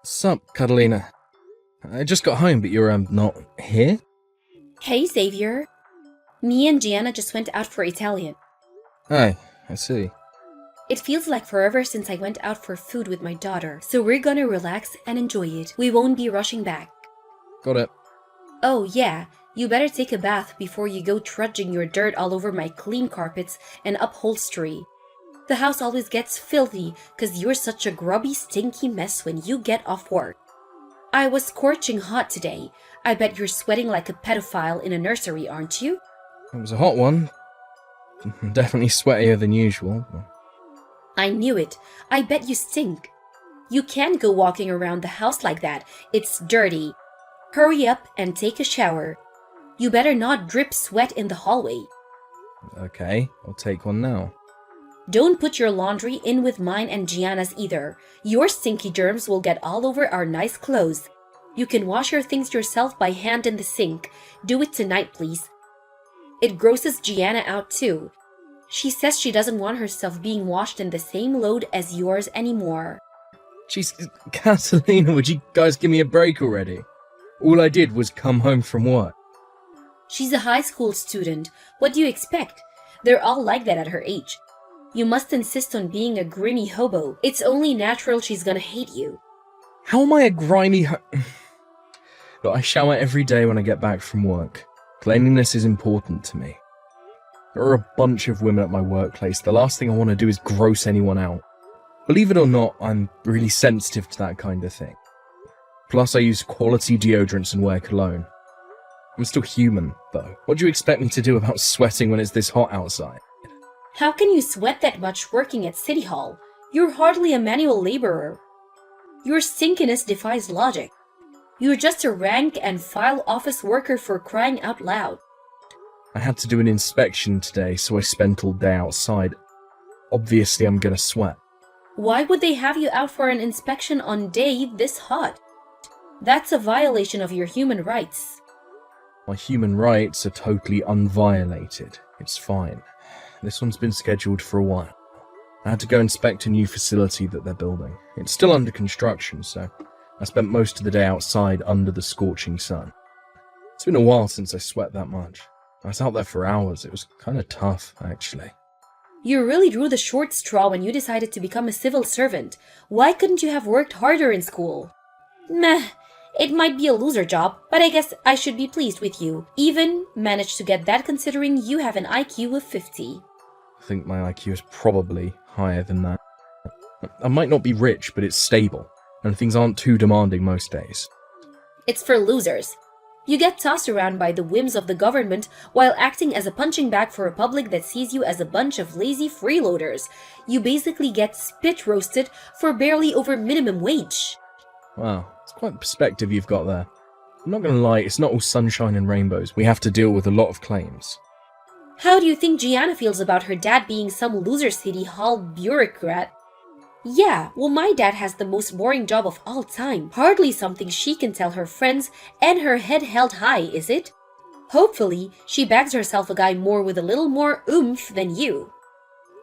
Sup, Catalina? I just got home, but you're, not here? Hey, Xavier. Me and Gianna just went out for Italian. Oh, I see. It feels like forever since I went out for food with my daughter, so we're gonna relax and enjoy it. We won't be rushing back. Got it. Oh yeah, you better take a bath before you go trudging your dirt all over my clean carpets and upholstery. The house always gets filthy because you're such a grubby, stinky mess when you get off work. I was scorching hot today. I bet you're sweating like a pedophile in a nursery, aren't you? It was a hot one. Definitely sweatier than usual. I knew it. I bet you stink. You can't go walking around the house like that. It's dirty. Hurry up and take a shower. You better not drip sweat in the hallway. Okay, I'll take one now. Don't put your laundry in with mine and Gianna's either. Your stinky germs will get all over our nice clothes. You can wash your things yourself by hand in the sink. Do it tonight, please. It grosses Gianna out too. She says she doesn't want her stuff being washed in the same load as yours anymore. Jeez, Catalina, would you guys give me a break already? All I did was come home from work. She's a high school student. What do you expect? They're all like that at her age. You must insist on being a grimy hobo. It's only natural she's gonna hate you. How am I a grimy Look, I shower every day when I get back from work. Cleanliness is important to me. There are a bunch of women at my workplace. The last thing I want to do is gross anyone out. Believe it or not, I'm really sensitive to that kind of thing. Plus, I use quality deodorants and wear cologne. I'm still human, though. What do you expect me to do about sweating when it's this hot outside? How can you sweat that much working at City Hall? You're hardly a manual laborer. Your stinkiness defies logic. You're just a rank and file office worker for crying out loud. I had to do an inspection today, so I spent all day outside. Obviously, I'm gonna sweat. Why would they have you out for an inspection on day this hot? That's a violation of your human rights. My human rights are totally unviolated. It's fine. This one's been scheduled for a while. I had to go inspect a new facility that they're building. It's still under construction, so I spent most of the day outside under the scorching sun. It's been a while since I sweat that much. I was out there for hours. It was kind of tough, actually. You really drew the short straw when you decided to become a civil servant. Why couldn't you have worked harder in school? Meh, it might be a loser job, but I guess I should be pleased with you. Even managed to get that considering you have an IQ of 50. I think my IQ is probably higher than that. I might not be rich, but it's stable, and things aren't too demanding most days. It's for losers. You get tossed around by the whims of the government while acting as a punching bag for a public that sees you as a bunch of lazy freeloaders. You basically get spit roasted for barely over minimum wage. Wow, it's quite the perspective you've got there. I'm not gonna lie, it's not all sunshine and rainbows. We have to deal with a lot of claims. How do you think Gianna feels about her dad being some loser City Hall bureaucrat? Yeah, well, my dad has the most boring job of all time. Hardly something she can tell her friends and her head held high, is it? Hopefully, she bags herself a guy more with a little more oomph than you.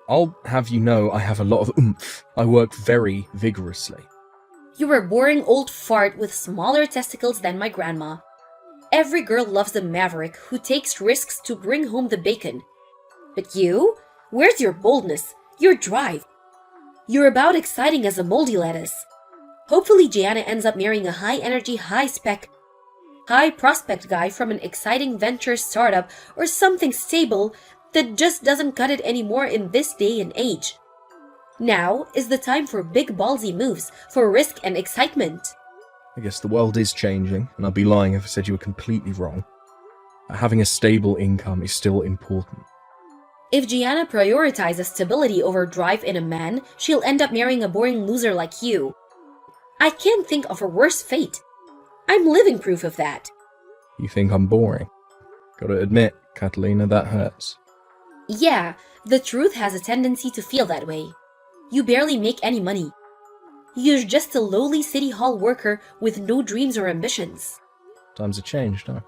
I'll have you know I have a lot of oomph. I work very vigorously. You're a boring old fart with smaller testicles than my grandma. Every girl loves a maverick who takes risks to bring home the bacon. But you? Where's your boldness? Your drive? You're about exciting as a moldy lettuce. Hopefully Gianna ends up marrying a high-energy, high-spec, high-prospect guy from an exciting venture startup or something stable that just doesn't cut it anymore in this day and age. Now is the time for big ballsy moves, for risk and excitement. I guess the world is changing, and I'd be lying if I said you were completely wrong. Having a stable income is still important. If Gianna prioritizes stability over drive in a man, she'll end up marrying a boring loser like you. I can't think of a worse fate. I'm living proof of that. You think I'm boring? Gotta admit, Catalina, that hurts. Yeah, the truth has a tendency to feel that way. You barely make any money. You're just a lowly City Hall worker with no dreams or ambitions. Times have changed, huh?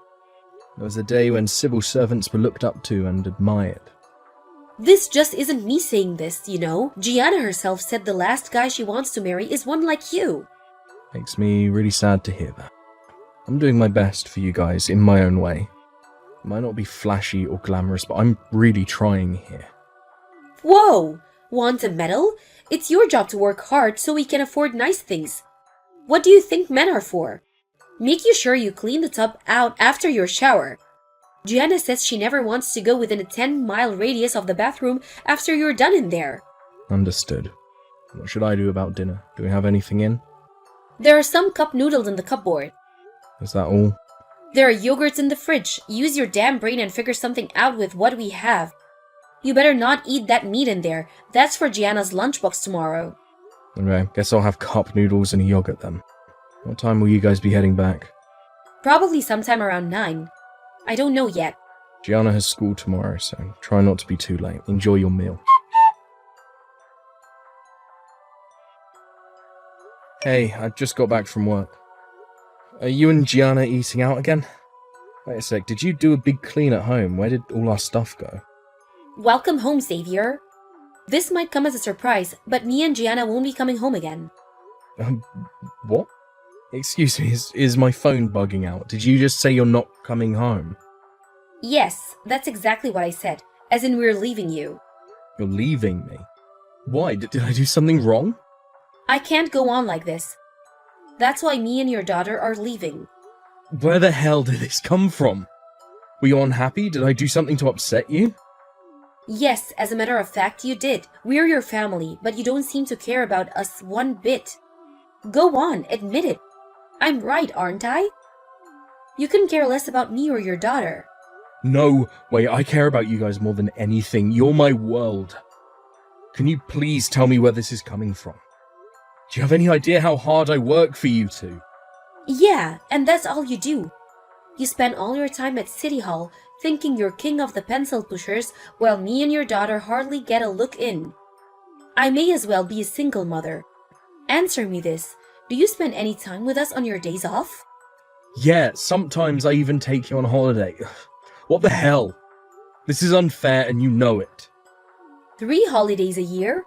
There was a day when civil servants were looked up to and admired. This just isn't me saying this, you know. Gianna herself said the last guy she wants to marry is one like you. Makes me really sad to hear that. I'm doing my best for you guys in my own way. It might not be flashy or glamorous, but I'm really trying here. Whoa! Want a medal? It's your job to work hard so we can afford nice things. What do you think men are for? Make sure you clean the tub out after your shower. Gianna says she never wants to go within a 10-mile radius of the bathroom after you're done in there. Understood. What should I do about dinner? Do we have anything in? There are some cup noodles in the cupboard. Is that all? There are yogurts in the fridge. Use your damn brain and figure something out with what we have. You better not eat that meat in there. That's for Gianna's lunchbox tomorrow. Okay, guess I'll have cup noodles and a yogurt then. What time will you guys be heading back? Probably sometime around 9. I don't know yet. Gianna has school tomorrow, so try not to be too late. Enjoy your meal. Hey, I just got back from work. Are you and Gianna eating out again? Wait a sec, did you do a big clean at home? Where did all our stuff go? Welcome home, Xavier. This might come as a surprise, but me and Gianna won't be coming home again. What? Excuse me, is my phone bugging out? Did you just say you're not coming home? Yes, that's exactly what I said, as in we're leaving you. You're leaving me? Why? Did I do something wrong? I can't go on like this. That's why me and your daughter are leaving. Where the hell did this come from? Were you unhappy? Did I do something to upset you? Yes, as a matter of fact, you did. We're your family, but you don't seem to care about us one bit. Go on, admit it. I'm right, aren't I? You couldn't care less about me or your daughter. No way, I care about you guys more than anything. You're my world. Can you please tell me where this is coming from? Do you have any idea how hard I work for you two? Yeah, and that's all you do. You spend all your time at City Hall thinking you're king of the pencil pushers while me and your daughter hardly get a look in. I may as well be a single mother. Answer me this. Do you spend any time with us on your days off? Yeah, sometimes I even take you on holiday. What the hell? This is unfair and you know it. 3 holidays a year?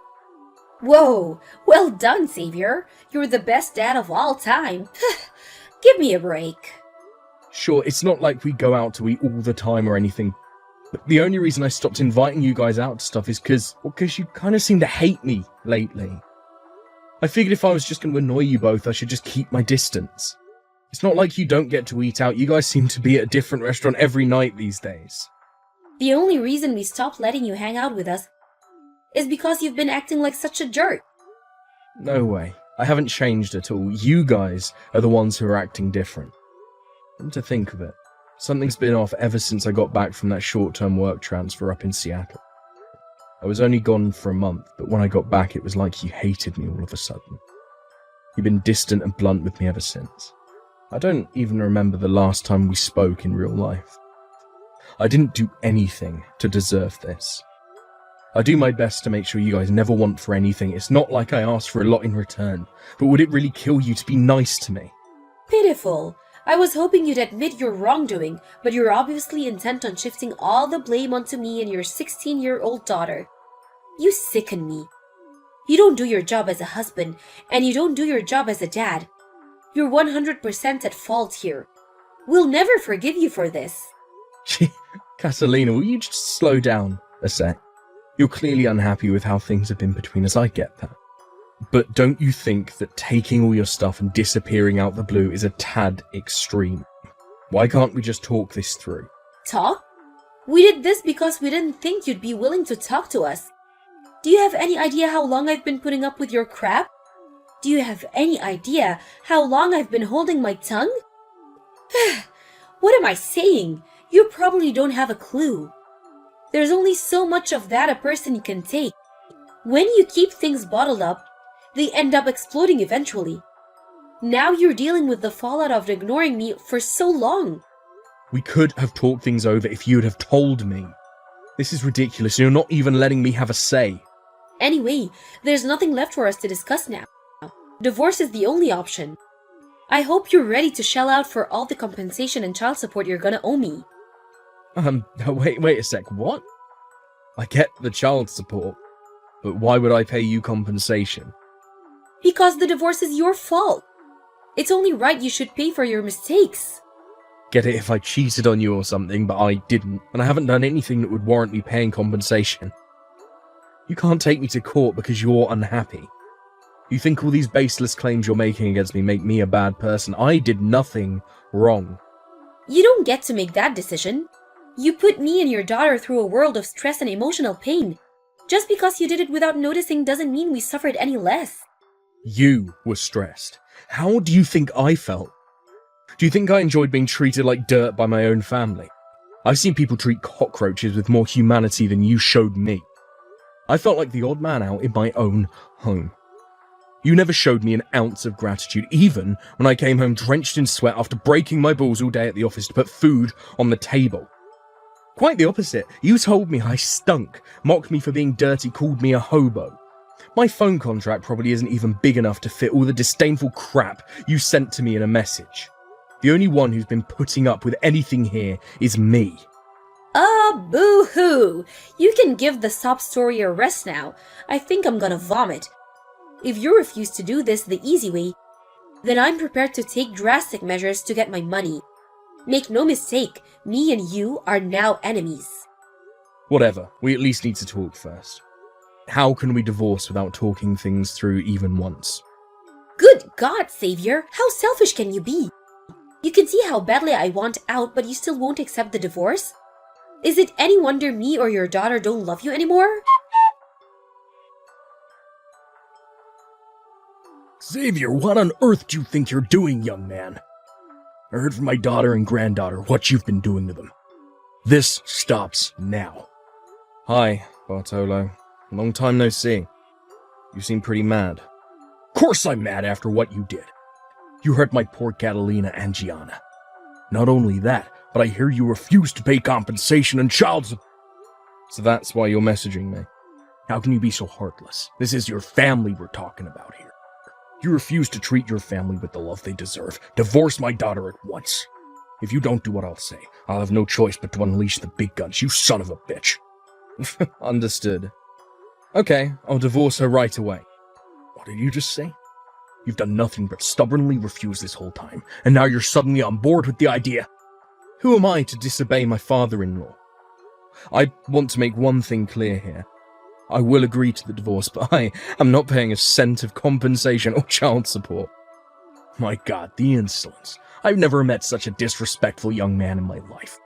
Whoa, well done, Xavier. You're the best dad of all time. Give me a break. Sure, it's not like we go out to eat all the time or anything. But the only reason I stopped inviting you guys out to stuff is because you kind of seem to hate me lately. I figured if I was just going to annoy you both, I should just keep my distance. It's not like you don't get to eat out. You guys seem to be at a different restaurant every night these days. The only reason we stopped letting you hang out with us is because you've been acting like such a jerk. No way. I haven't changed at all. You guys are the ones who are acting different. Come to think of it, something's been off ever since I got back from that short-term work transfer up in Seattle. I was only gone for a month, but when I got back it was like you hated me all of a sudden. You've been distant and blunt with me ever since. I don't even remember the last time we spoke in real life. I didn't do anything to deserve this. I do my best to make sure you guys never want for anything. It's not like I asked for a lot in return, but would it really kill you to be nice to me? Pitiful. I was hoping you'd admit your wrongdoing, but you're obviously intent on shifting all the blame onto me and your 16-year-old daughter. You sicken me. You don't do your job as a husband, and you don't do your job as a dad. You're 100% at fault here. We'll never forgive you for this. Catalina, will you just slow down a sec? You're clearly unhappy with how things have been between us, I get that. But don't you think that taking all your stuff and disappearing out the blue is a tad extreme? Why can't we just talk this through? Talk? We did this because we didn't think you'd be willing to talk to us. Do you have any idea how long I've been putting up with your crap? Do you have any idea how long I've been holding my tongue? What am I saying? You probably don't have a clue. There's only so much of that a person can take. When you keep things bottled up, they end up exploding eventually. Now you're dealing with the fallout of ignoring me for so long. We could have talked things over if you'd have told me. This is ridiculous. You're not even letting me have a say. Anyway, there's nothing left for us to discuss now. Divorce is the only option. I hope you're ready to shell out for all the compensation and child support you're gonna owe me. Wait a sec, what? I get the child support, but why would I pay you compensation? Because the divorce is your fault. It's only right you should pay for your mistakes. Get it if I cheated on you or something, but I didn't, and I haven't done anything that would warrant me paying compensation. You can't take me to court because you're unhappy. You think all these baseless claims you're making against me make me a bad person. I did nothing wrong. You don't get to make that decision. You put me and your daughter through a world of stress and emotional pain. Just because you did it without noticing doesn't mean we suffered any less. You were stressed. How do you think I felt? Do you think I enjoyed being treated like dirt by my own family? I've seen people treat cockroaches with more humanity than you showed me. I felt like the odd man out in my own home. You never showed me an ounce of gratitude, even when I came home drenched in sweat after breaking my balls all day at the office to put food on the table. Quite the opposite. You told me I stunk, mocked me for being dirty, called me a hobo. My phone contract probably isn't even big enough to fit all the disdainful crap you sent to me in a message. The only one who's been putting up with anything here is me. Boo-hoo! You can give the sob story a rest now. I think I'm gonna vomit. If you refuse to do this the easy way, then I'm prepared to take drastic measures to get my money. Make no mistake, me and you are now enemies. Whatever, we at least need to talk first. How can we divorce without talking things through even once? Good God, Savior, how selfish can you be? You can see how badly I want out, but you still won't accept the divorce? Is it any wonder me or your daughter don't love you anymore? Xavier, what on earth do you think you're doing, young man? I heard from my daughter and granddaughter what you've been doing to them. This stops now. Hi, Bartolo. Long time no see. You seem pretty mad. Of course I'm mad after what you did. You hurt my poor Catalina and Gianna. Not only that, but I hear you refuse to pay compensation and child support. So that's why you're messaging me. How can you be so heartless? This is your family we're talking about here. You refuse to treat your family with the love they deserve. Divorce my daughter at once. If you don't do what I'll say, I'll have no choice but to unleash the big guns, you son of a bitch. Understood. Okay, I'll divorce her right away. What did you just say? You've done nothing but stubbornly refuse this whole time, and now you're suddenly on board with the idea. Who am I to disobey my father-in-law? I want to make one thing clear here. I will agree to the divorce, but I am not paying a cent of compensation or child support. My God, the insolence. I've never met such a disrespectful young man in my life.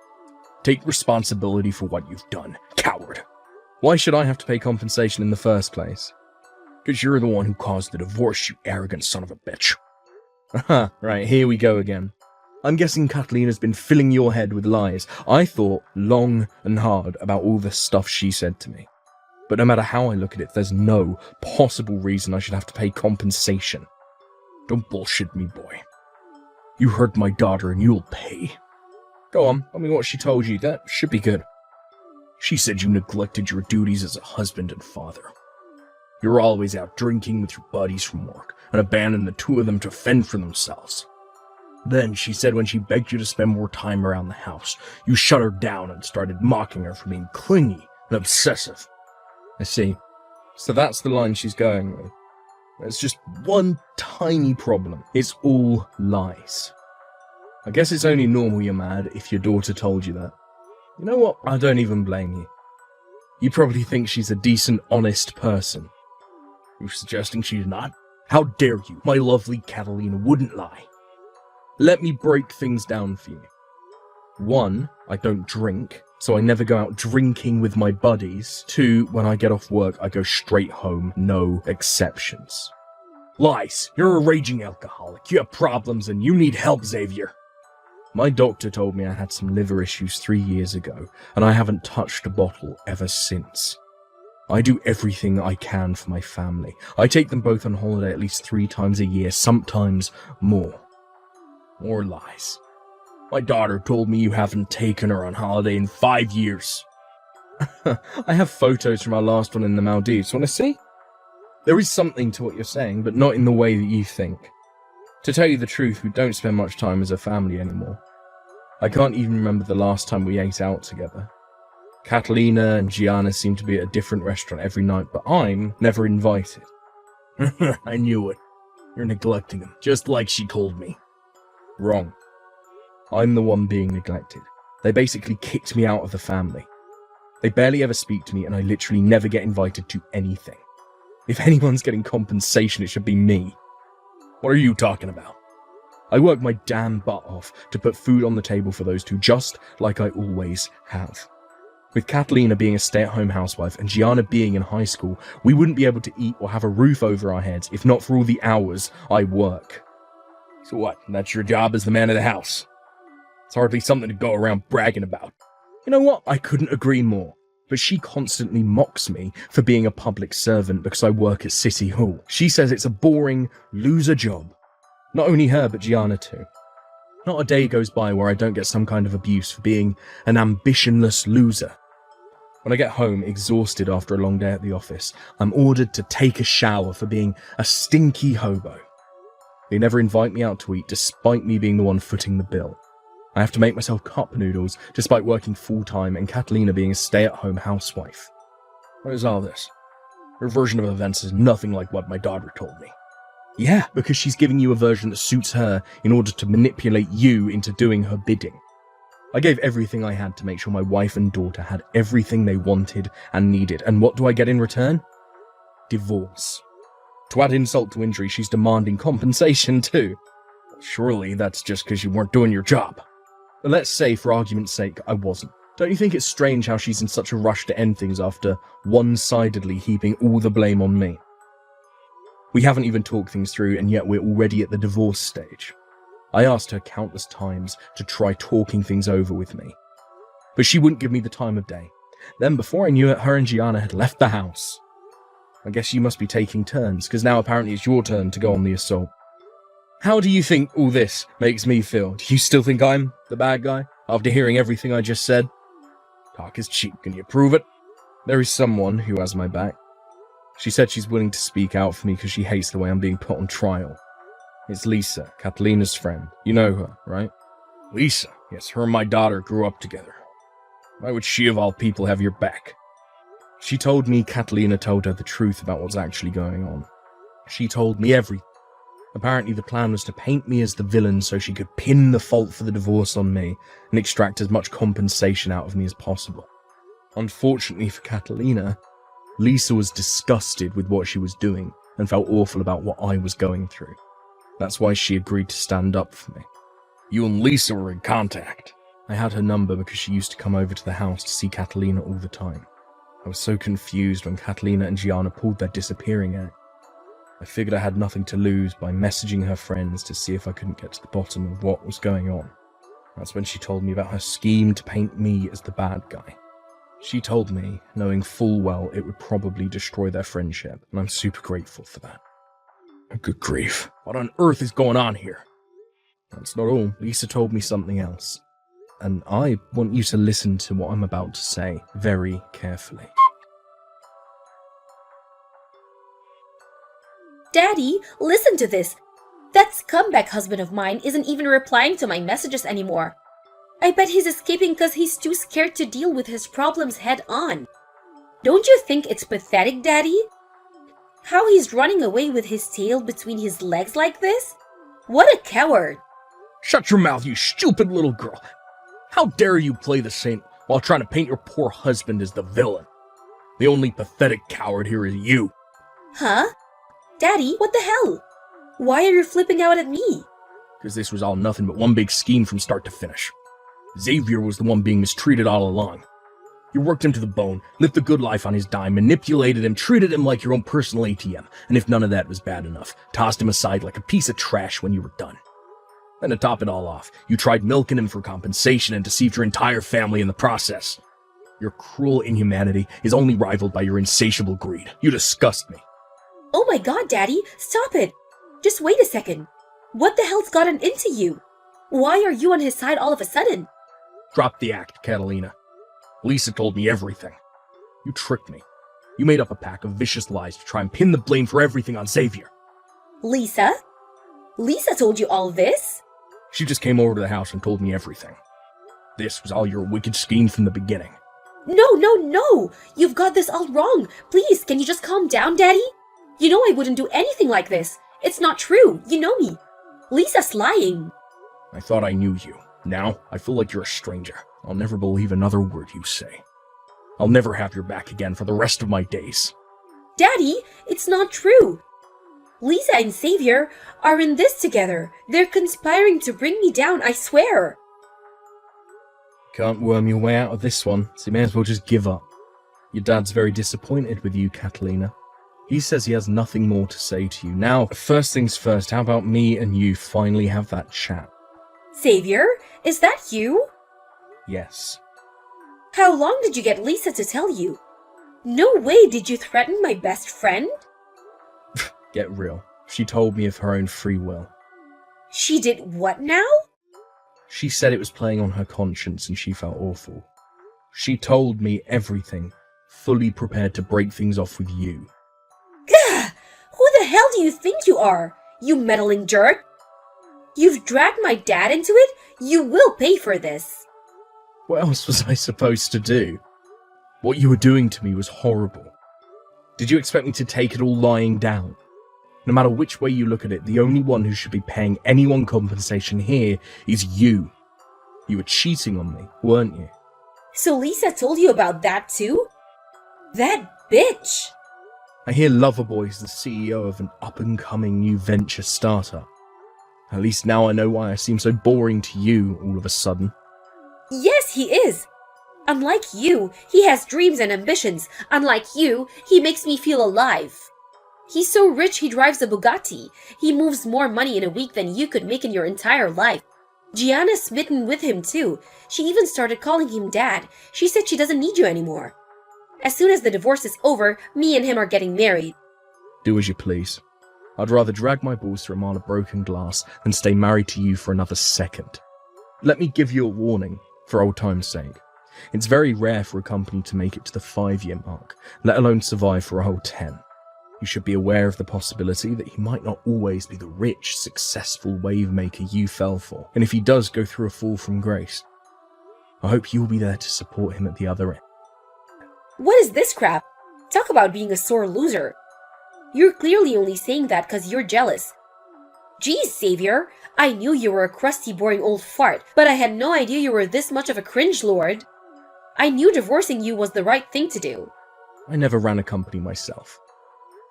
Take responsibility for what you've done, coward. Why should I have to pay compensation in the first place? Because you're the one who caused the divorce, you arrogant son of a bitch. Aha, right, here we go again. I'm guessing Catalina's been filling your head with lies. I thought long and hard about all the stuff she said to me. But no matter how I look at it, there's no possible reason I should have to pay compensation. Don't bullshit me, boy. You hurt my daughter and you'll pay. Go on, tell me what she told you. That should be good. She said you neglected your duties as a husband and father. You're always out drinking with your buddies from work and abandoned the two of them to fend for themselves. Then she said when she begged you to spend more time around the house, you shut her down and started mocking her for being clingy and obsessive. I see. So that's the line she's going with. There's just one tiny problem. It's all lies. I guess it's only normal you're mad if your daughter told you that. You know what? I don't even blame you. You probably think she's a decent, honest person. You're suggesting she's not? How dare you? My lovely Catalina wouldn't lie. Let me break things down for you. 1, I don't drink, so I never go out drinking with my buddies. 2, when I get off work, I go straight home, no exceptions. Lies. You're a raging alcoholic. You have problems and you need help, Xavier. My doctor told me I had some liver issues 3 years ago, and I haven't touched a bottle ever since. I do everything I can for my family. I take them both on holiday at least 3 times a year, sometimes more. More lies. My daughter told me you haven't taken her on holiday in 5 years. I have photos from our last one in the Maldives. Want to see? There is something to what you're saying, but not in the way that you think. To tell you the truth, we don't spend much time as a family anymore. I can't even remember the last time we ate out together. Catalina and Gianna seem to be at a different restaurant every night, but I'm never invited. I knew it. You're neglecting them, just like she told me. Wrong. I'm the one being neglected. They basically kicked me out of the family. They barely ever speak to me, and I literally never get invited to anything. If anyone's getting compensation, it should be me. What are you talking about? I work my damn butt off to put food on the table for those two, just like I always have. With Catalina being a stay-at-home housewife and Gianna being in high school, we wouldn't be able to eat or have a roof over our heads if not for all the hours I work. So what, that's your job as the man of the house? It's hardly something to go around bragging about. You know what? I couldn't agree more. But she constantly mocks me for being a public servant because I work at City Hall. She says it's a boring, loser job. Not only her, but Gianna too. Not a day goes by where I don't get some kind of abuse for being an ambitionless loser. When I get home, exhausted after a long day at the office, I'm ordered to take a shower for being a stinky hobo. They never invite me out to eat, despite me being the one footing the bill. I have to make myself cup noodles, despite working full-time and Catalina being a stay-at-home housewife. What is all this? Her version of events is nothing like what my daughter told me. Yeah, because she's giving you a version that suits her in order to manipulate you into doing her bidding. I gave everything I had to make sure my wife and daughter had everything they wanted and needed, and what do I get in return? Divorce. To add insult to injury, she's demanding compensation too. Surely that's just because you weren't doing your job. But let's say, for argument's sake, I wasn't. Don't you think it's strange how she's in such a rush to end things after one-sidedly heaping all the blame on me? We haven't even talked things through, and yet we're already at the divorce stage. I asked her countless times to try talking things over with me, but she wouldn't give me the time of day. Then, before I knew it, her and Gianna had left the house. I guess you must be taking turns, because now apparently it's your turn to go on the assault. How do you think all this makes me feel? Do you still think I'm the bad guy, after hearing everything I just said? Talk is cheap, can you prove it? There is someone who has my back. She said she's willing to speak out for me because she hates the way I'm being put on trial. It's Lisa, Catalina's friend. You know her, right? Lisa? Yes, her and my daughter grew up together. Why would she of all people have your back? She told me Catalina told her the truth about what's actually going on. She told me everything. Apparently the plan was to paint me as the villain so she could pin the fault for the divorce on me and extract as much compensation out of me as possible. Unfortunately for Catalina, Lisa was disgusted with what she was doing and felt awful about what I was going through. That's why she agreed to stand up for me. You and Lisa were in contact. I had her number because she used to come over to the house to see Catalina all the time. I was so confused when Catalina and Gianna pulled their disappearing act. I figured I had nothing to lose by messaging her friends to see if I couldn't get to the bottom of what was going on. That's when she told me about her scheme to paint me as the bad guy. She told me, knowing full well it would probably destroy their friendship, and I'm super grateful for that. Good grief. What on earth is going on here? That's not all. Lisa told me something else. And I want you to listen to what I'm about to say very carefully. Daddy, listen to this. That scumbag husband of mine isn't even replying to my messages anymore. I bet he's escaping because he's too scared to deal with his problems head on. Don't you think it's pathetic, Daddy? How he's running away with his tail between his legs like this? What a coward! Shut your mouth, you stupid little girl. How dare you play the saint while trying to paint your poor husband as the villain? The only pathetic coward here is you. Huh? Daddy, what the hell? Why are you flipping out at me? Because this was all nothing but one big scheme from start to finish. Xavier was the one being mistreated all along. You worked him to the bone, lived the good life on his dime, manipulated him, treated him like your own personal ATM, and if none of that was bad enough, tossed him aside like a piece of trash when you were done. Then to top it all off, you tried milking him for compensation and deceived your entire family in the process. Your cruel inhumanity is only rivaled by your insatiable greed. You disgust me. Oh my god, Daddy, stop it! Just wait a second. What the hell's gotten into you? Why are you on his side all of a sudden? Drop the act, Catalina. Lisa told me everything. You tricked me. You made up a pack of vicious lies to try and pin the blame for everything on Xavier. Lisa? Lisa told you all this? She just came over to the house and told me everything. This was all your wicked scheme from the beginning. No! You've got this all wrong. Please, can you just calm down, Daddy? You know I wouldn't do anything like this. It's not true. You know me. Lisa's lying. I thought I knew you. Now, I feel like you're a stranger. I'll never believe another word you say. I'll never have your back again for the rest of my days. Daddy, it's not true. Lisa and Xavier are in this together. They're conspiring to bring me down, I swear. Can't worm your way out of this one, so you may as well just give up. Your dad's very disappointed with you, Catalina. He says he has nothing more to say to you. Now, first things first, how about me and you finally have that chat? Xavier, is that you? Yes. How long did you get Lisa to tell you? No way did you threaten my best friend? Get real. She told me of her own free will. She did what now? She said it was playing on her conscience and she felt awful. She told me everything, fully prepared to break things off with you. Gah! Who the hell do you think you are, you meddling jerk? You've dragged my dad into it? You will pay for this. What else was I supposed to do? What you were doing to me was horrible. Did you expect me to take it all lying down? No matter which way you look at it, the only one who should be paying anyone compensation here is you. You were cheating on me, weren't you? So Lisa told you about that too? That bitch! I hear Loverboy's the CEO of an up-and-coming new venture startup. At least now I know why I seem so boring to you all of a sudden. Yes, he is. Unlike you, he has dreams and ambitions. Unlike you, he makes me feel alive. He's so rich he drives a Bugatti. He moves more money in a week than you could make in your entire life. Gianna's smitten with him too. She even started calling him dad. She said she doesn't need you anymore. As soon as the divorce is over, me and him are getting married. Do as you please. I'd rather drag my balls through a mile of broken glass than stay married to you for another second. Let me give you a warning, for old time's sake. It's very rare for a company to make it to the 5-year mark, let alone survive for a whole 10. You should be aware of the possibility that he might not always be the rich, successful wave maker you fell for, and if he does go through a fall from grace, I hope you'll be there to support him at the other end. What is this crap? Talk about being a sore loser. You're clearly only saying that because you're jealous. Geez, Xavier, I knew you were a crusty, boring old fart, but I had no idea you were this much of a cringe lord. I knew divorcing you was the right thing to do. I never ran a company myself.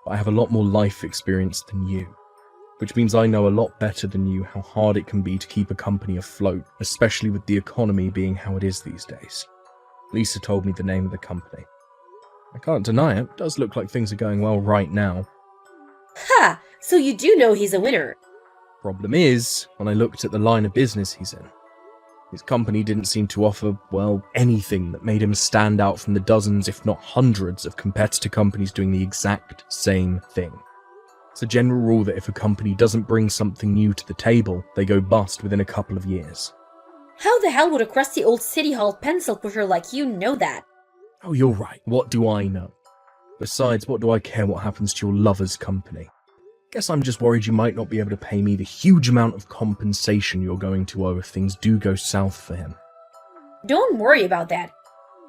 I have a lot more life experience than you, which means I know a lot better than you how hard it can be to keep a company afloat, especially with the economy being how it is these days. Lisa told me the name of the company. I can't deny it, it does look like things are going well right now. Ha! So you do know he's a winner. Problem is, when I looked at the line of business he's in, his company didn't seem to offer, well, anything that made him stand out from the dozens, if not hundreds, of competitor companies doing the exact same thing. It's a general rule that if a company doesn't bring something new to the table, they go bust within a couple of years. How the hell would a crusty old city hall pencil pusher like you know that? Oh, you're right, what do I know? Besides, what do I care what happens to your lover's company? Guess I'm just worried you might not be able to pay me the huge amount of compensation you're going to owe if things do go south for him. Don't worry about that.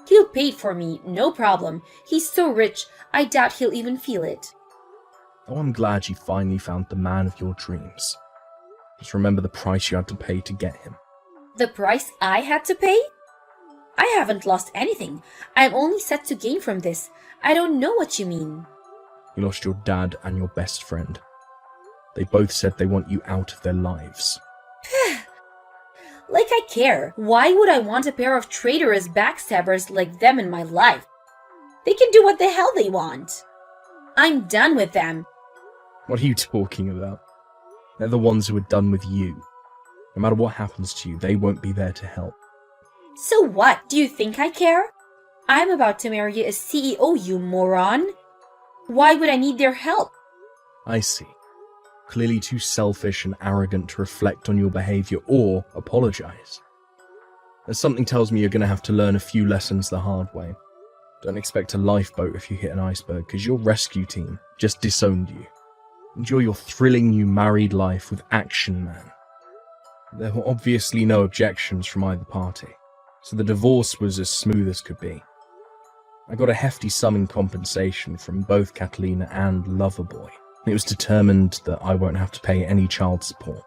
He'll pay it for me, no problem. He's so rich, I doubt he'll even feel it. Oh, I'm glad you finally found the man of your dreams. Just remember the price you had to pay to get him. The price I had to pay? I haven't lost anything. I'm only set to gain from this. I don't know what you mean. You lost your dad and your best friend. They both said they want you out of their lives. Like I care. Why would I want a pair of traitorous backstabbers like them in my life? They can do what the hell they want. I'm done with them. What are you talking about? They're the ones who are done with you. No matter what happens to you, they won't be there to help. So what? Do you think I care? I'm about to marry a CEO, you moron. Why would I need their help? I see. Clearly too selfish and arrogant to reflect on your behavior or apologize. There's something tells me you're going to have to learn a few lessons the hard way. Don't expect a lifeboat if you hit an iceberg, because your rescue team just disowned you. Enjoy your thrilling new married life with Action Man. There were obviously no objections from either party, so the divorce was as smooth as could be. I got a hefty sum in compensation from both Catalina and Loverboy. It was determined that I won't have to pay any child support.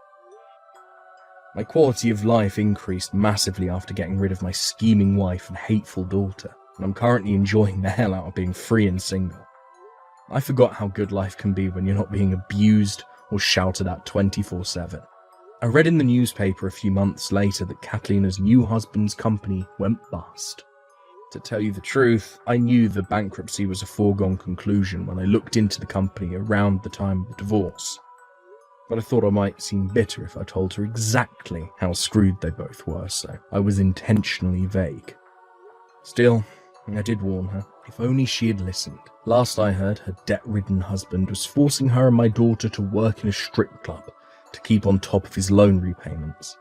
My quality of life increased massively after getting rid of my scheming wife and hateful daughter, and I'm currently enjoying the hell out of being free and single. I forgot how good life can be when you're not being abused or shouted at 24/7. I read in the newspaper a few months later that Catalina's new husband's company went bust. To tell you the truth, I knew the bankruptcy was a foregone conclusion when I looked into the company around the time of the divorce. But I thought I might seem bitter if I told her exactly how screwed they both were, so I was intentionally vague. Still, I did warn her. If only she had listened. Last I heard, her debt-ridden husband was forcing her and my daughter to work in a strip club to keep on top of his loan repayments.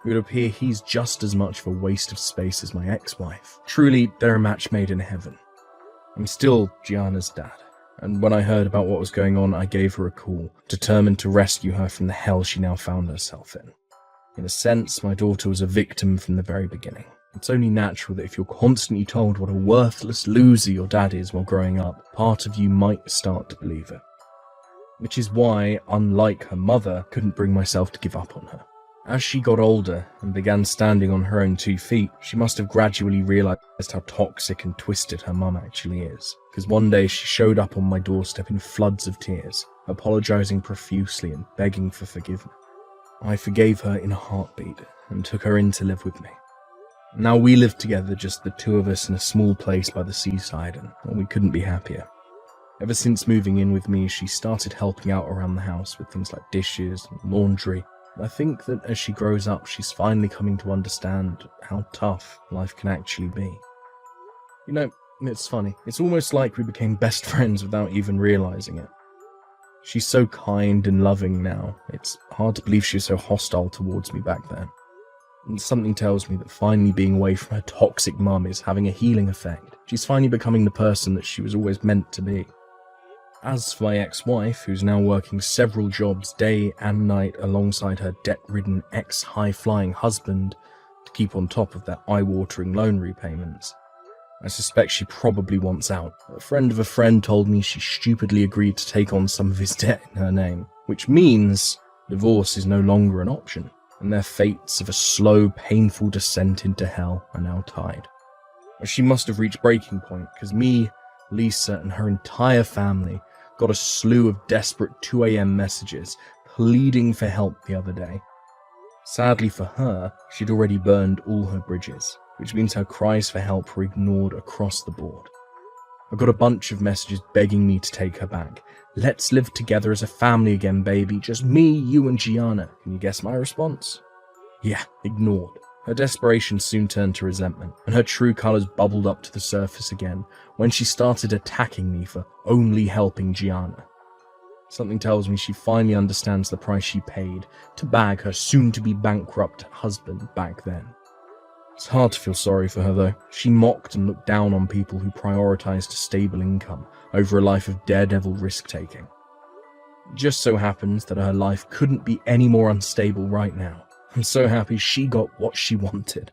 It would appear he's just as much of a waste of space as my ex-wife. Truly, they're a match made in heaven. I'm still Gianna's dad, and when I heard about what was going on, I gave her a call, determined to rescue her from the hell she now found herself in. In a sense, my daughter was a victim from the very beginning. It's only natural that if you're constantly told what a worthless loser your dad is while growing up, part of you might start to believe it. Which is why, unlike her mother, I couldn't bring myself to give up on her. As she got older and began standing on her own 2 feet, she must have gradually realised how toxic and twisted her mum actually is. Because one day she showed up on my doorstep in floods of tears, apologising profusely and begging for forgiveness. I forgave her in a heartbeat and took her in to live with me. Now we live together, just the two of us in a small place by the seaside, and we couldn't be happier. Ever since moving in with me, she started helping out around the house with things like dishes and laundry. I think that as she grows up, she's finally coming to understand how tough life can actually be. You know, it's funny. It's almost like we became best friends without even realising it. She's so kind and loving now. It's hard to believe she was so hostile towards me back then. And something tells me that finally being away from her toxic mum is having a healing effect. She's finally becoming the person that she was always meant to be. As for my ex-wife, who's now working several jobs day and night alongside her debt-ridden ex-high-flying husband to keep on top of their eye-watering loan repayments, I suspect she probably wants out. A friend of a friend told me she stupidly agreed to take on some of his debt in her name, which means divorce is no longer an option, and their fates of a slow, painful descent into hell are now tied. She must have reached breaking point, because me, Lisa, and her entire family got a slew of desperate 2 a.m. messages pleading for help the other day. Sadly for her, she'd already burned all her bridges, which means her cries for help were ignored across the board. I got a bunch of messages begging me to take her back. Let's live together as a family again, baby. Just me, you, and Gianna. Can you guess my response? Yeah, ignored. Her desperation soon turned to resentment, and her true colours bubbled up to the surface again when she started attacking me for only helping Gianna. Something tells me she finally understands the price she paid to bag her soon-to-be bankrupt husband back then. It's hard to feel sorry for her though. She mocked and looked down on people who prioritised a stable income over a life of daredevil risk-taking. It just so happens that her life couldn't be any more unstable right now. I'm so happy she got what she wanted.